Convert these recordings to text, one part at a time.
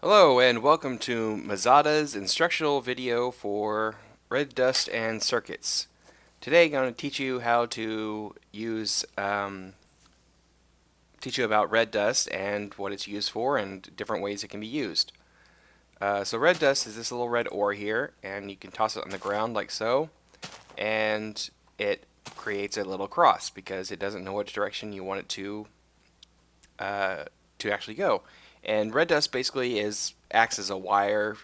Hello and welcome to Mezada's instructional video for redust and circuits. Today I'm going to teach you how to teach you about redust and what it's used for and different ways it can be used. So redust is this little red ore here, and you can toss it on the ground like so, and it creates a little cross because it doesn't know which direction you want it to actually go. And red dust basically acts as a wire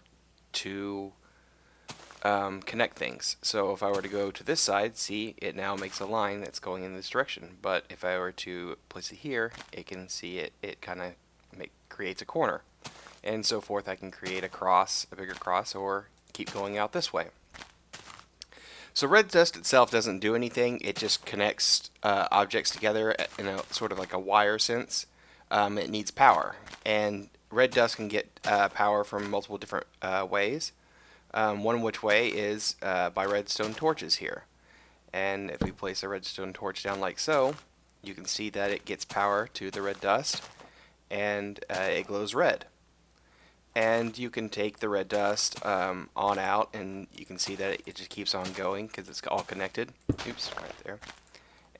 to connect things. So if I were to go to this side, see, it now makes a line that's going in this direction. But if I were to place it here, it can see it kind of creates a corner. And so forth, I can create a cross, a bigger cross, or keep going out this way. So red dust itself doesn't do anything. It just connects objects together in a sort of like a wire sense. It needs power, and red dust can get power from multiple different ways. One which way is by redstone torches here. And if we place a redstone torch down like so, you can see that it gets power to the red dust, and it glows red. And you can take the red dust on out, and you can see that it just keeps on going because it's all connected. Oops, right there.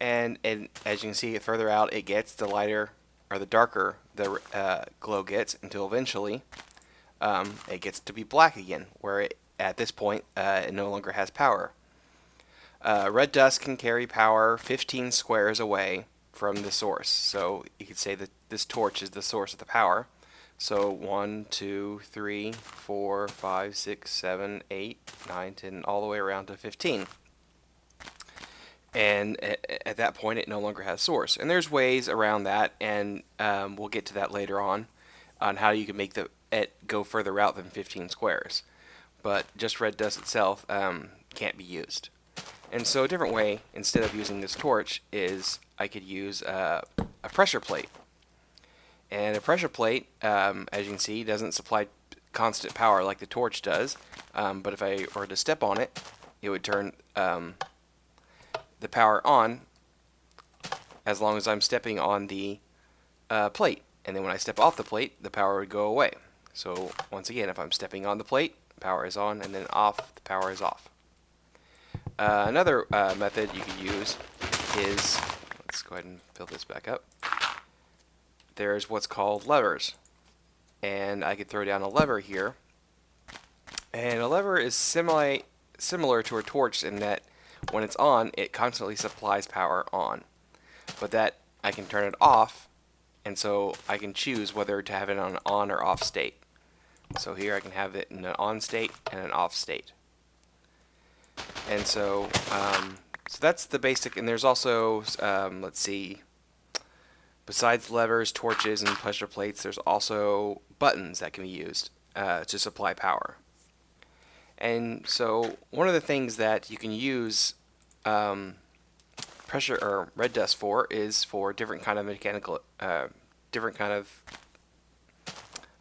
And as you can see, further out it gets, the lighter or the darker the glow gets, until eventually it gets to be black again, where at this point it no longer has power. Red dust can carry power 15 squares away from the source. So you could say that this torch is the source of the power. So 1, 2, 3, 4, 5, 6, 7, 8, 9, 10, all the way around to 15. And at that point it no longer has source. And there's ways around that, and we'll get to that later on how you can make it go further out than 15 squares. But just red dust itself can't be used. And so a different way, instead of using this torch, is I could use a pressure plate. And a pressure plate, as you can see, doesn't supply constant power like the torch does. But if I were to step on it, it would turn the power on as long as I'm stepping on the plate. And then when I step off the plate, the power would go away. So once again, if I'm stepping on the plate, power is on, and then off, the power is off. Another method you could use is, let's go ahead and fill this back up. There's what's called levers. And I could throw down a lever here. And a lever is similar to a torch in that when it's on, it constantly supplies power on. But that I can turn it off, and so I can choose whether to have it on or off state. So here I can have it in an on state and an off state. And so that's the basic. And there's also, let's see, besides levers, torches, and pressure plates, there's also buttons that can be used to supply power. And so one of the things that you can use pressure or red dust for is for different kind of mechanical, different kind of,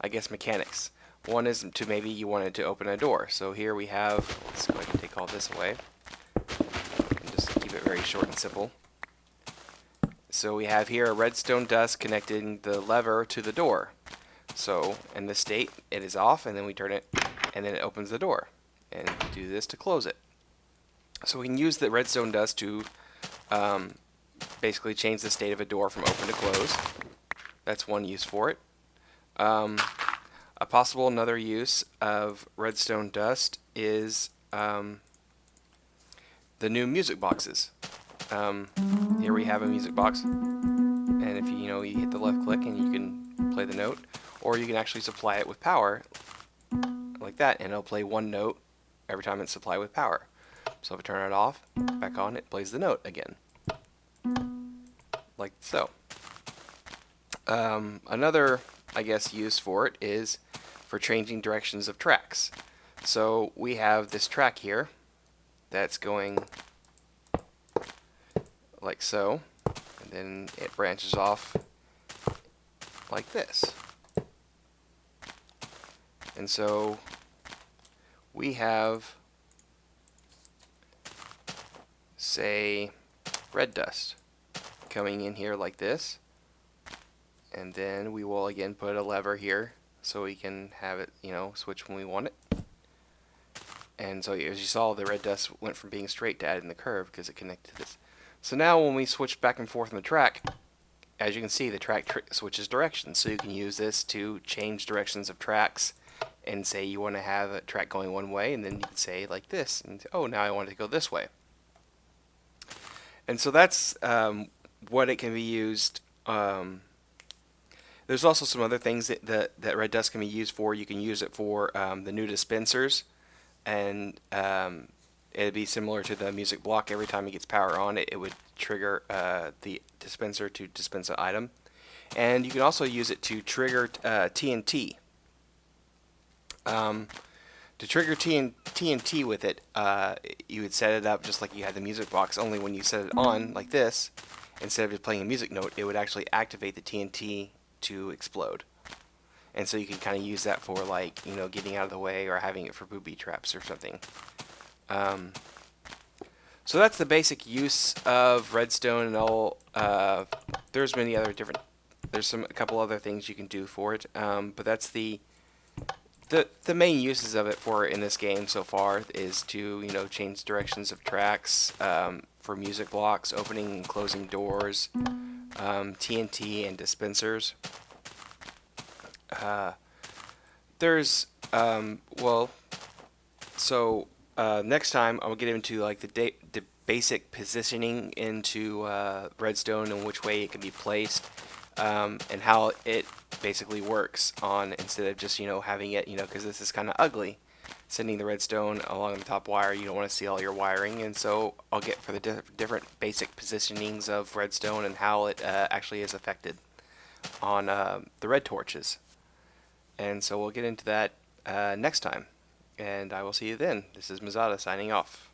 I guess, mechanics. One is to maybe you wanted to open a door. So here we have, let's go ahead and take all this away. And just keep it very short and simple. So we have here a redstone dust connecting the lever to the door. So in this state, it is off, and then we turn it, and then it opens the door. And do this to close it. So we can use the redstone dust to basically change the state of a door from open to close. That's one use for it. A possible another use of redstone dust is the new music boxes. Here we have a music box, and if you hit the left click and you can play the note, or you can actually supply it with power like that, and it'll play one note every time it's supplied with power. So if I turn it off, back on, it plays the note again, like so. Another, I guess, use for it is for changing directions of tracks. So we have this track here that's going like so, and then it branches off like this. And so we have, say, red dust coming in here like this, and then we will again put a lever here so we can have it, switch when we want it. And so as you saw, the red dust went from being straight to adding the curve because it connected to this. So now when we switch back and forth on the track, as you can see, the track switches directions. So you can use this to change directions of tracks and say you want to have a track going one way, and then you can say like this, and oh, now I want it to go this way. And so that's what it can be used. There's also some other things that red dust can be used for. You can use it for the new dispensers, and it'd be similar to the music block. Every time it gets power on, it would trigger the dispenser to dispense an item. And you can also use it to trigger TNT. To trigger TNT with it, you would set it up just like you had the music box, only when you set it on like this, instead of just playing a music note, it would actually activate the TNT to explode. And so you can kind of use that for, like, getting out of the way or having it for booby traps or something. So that's the basic use of redstone and all. There's many other different. There's a couple other things you can do for it, but that's the main uses of it for in this game so far is to change directions of tracks, for music blocks, opening and closing doors, TNT and dispensers. There's next time I'll get into like the basic positioning into redstone and which way it can be placed, and how it basically works on, instead of just having it, because this is kind of ugly, sending the redstone along the top wire. You don't want to see all your wiring, and so I'll get for the different basic positionings of redstone and how it actually is affected on the red torches. And so we'll get into that next time, and I will see you then. This is Mezada signing off.